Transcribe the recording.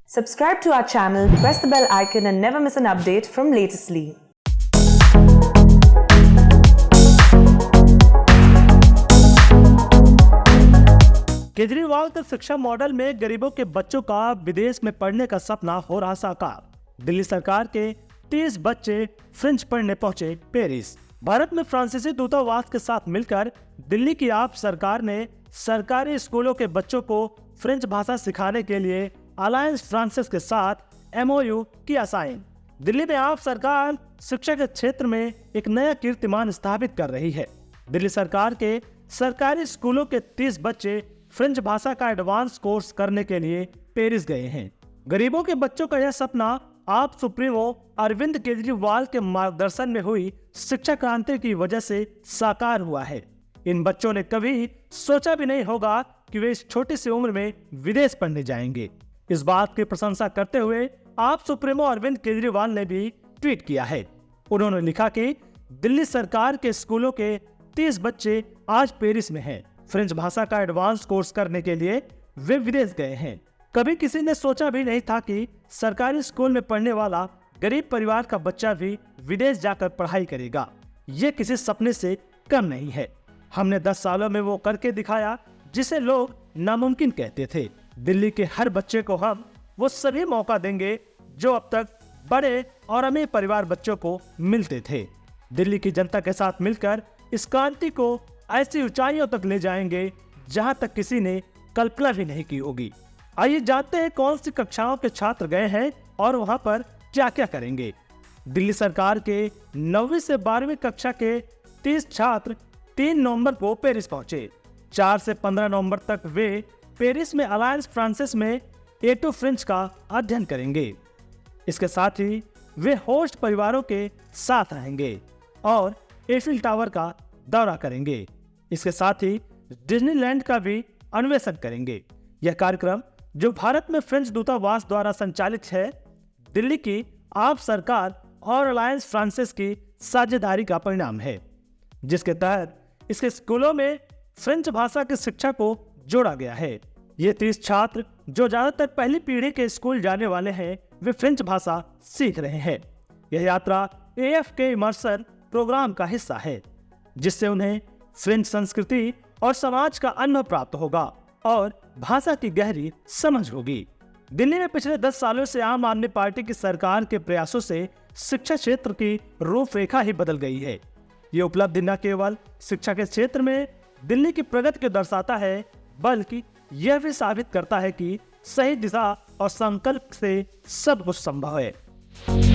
Subscribe to our channel, press the bell icon and never miss an update from Latestly. Kejriwal के शिक्षा model में गरीबों के बच्चों का विदेश में पढ़ने का सपना हो रहा साकार। दिल्ली सरकार के 30 बच्चे फ्रेंच पढ़ने पहुंचे पेरिस। भारत में फ्रांसीसी दूतावास के साथ मिलकर दिल्ली की आप सरकार ने सरकारी स्कूलों के बच्चों को फ्रेंच भाषा सिखाने के लिए अलायंस फ्रांसिस के साथ MOU किया साइन। दिल्ली में आप सरकार शिक्षा के क्षेत्र में एक नया कीर्तिमान स्थापित कर रही है। दिल्ली सरकार के सरकारी स्कूलों के 30 बच्चे फ्रेंच भाषा का एडवांस कोर्स करने के लिए पेरिस गए हैं। गरीबों के बच्चों का यह सपना आप सुप्रीमो अरविंद केजरीवाल के मार्गदर्शन में हुई शिक्षा क्रांति की वजह से साकार हुआ है। इन बच्चों ने कभी सोचा भी नहीं होगा कि वे इस छोटी सी उम्र में विदेश पढ़ने जाएंगे। इस बात की प्रशंसा करते हुए आप सुप्रीमो अरविंद केजरीवाल ने भी ट्वीट किया है। उन्होंने लिखा कि दिल्ली सरकार के स्कूलों के 30 बच्चे आज पेरिस में हैं। फ्रेंच भाषा का एडवांस कोर्स करने के लिए वे विदेश गए हैं। कभी किसी ने सोचा भी नहीं था कि सरकारी स्कूल में पढ़ने वाला गरीब परिवार का बच्चा भी विदेश जाकर पढ़ाई करेगा। ये किसी सपने से कम नहीं है। हमने 10 सालों में वो करके दिखाया जिसे लोग नामुमकिन कहते थे। दिल्ली के हर बच्चे को हम वो सभी मौका देंगे जो अब तक बड़े और अमीर परिवार बच्चों को मिलते थे। दिल्ली की जनता के साथ मिलकर इस क्रांति को ऐसी ऊंचाइयों तक ले जाएंगे जहां तक किसी ने कल्पना भी नहीं की होगी। आइए जानते हैं कौन सी कक्षाओं के छात्र गए हैं और वहां पर क्या क्या करेंगे। दिल्ली सरकार के 9वीं से 12वीं कक्षा के 30 छात्र 3 नवंबर को पेरिस पहुंचे। 4 से 15 नवंबर तक वे पेरिस में अलायंस फ्रांसिस में A2 फ्रेंच का अध्ययन करेंगे। इसके साथ ही वे होस्ट परिवारों के साथ रहेंगे और एफिल टावर का दौरा करेंगे। इसके साथ ही डिज्नीलैंड का भी अन्वेषण करेंगे। यह कार्यक्रम जो भारत में फ्रेंच दूतावास द्वारा संचालित है, दिल्ली की आप सरकार और अलायंस फ्रांसिस की साझेदारी का परिणाम है, जिसके तहत इसके स्कूलों में फ्रेंच भाषा की शिक्षा को जोड़ा गया है। ये 30 छात्र जो ज्यादातर पहली पीढ़ी के स्कूल जाने वाले हैं, वे फ्रेंच भाषा सीख रहे हैं। यह यात्रा AFK इमर्सन प्रोग्राम का हिस्सा है, जिससे उन्हें फ्रेंच संस्कृति और समाज का अनुभव प्राप्त होगा और भाषा की गहरी समझ होगी। दिल्ली में पिछले 10 सालों से आम आदमी पार्टी की सरकार के प्रयासों से शिक्षा क्षेत्र की रूपरेखा ही बदल गई है। ये उपलब्धि न केवल शिक्षा के क्षेत्र में दिल्ली की प्रगति को दर्शाता है, बल्कि यह भी साबित करता है कि सही दिशा और संकल्प से सब कुछ संभव है।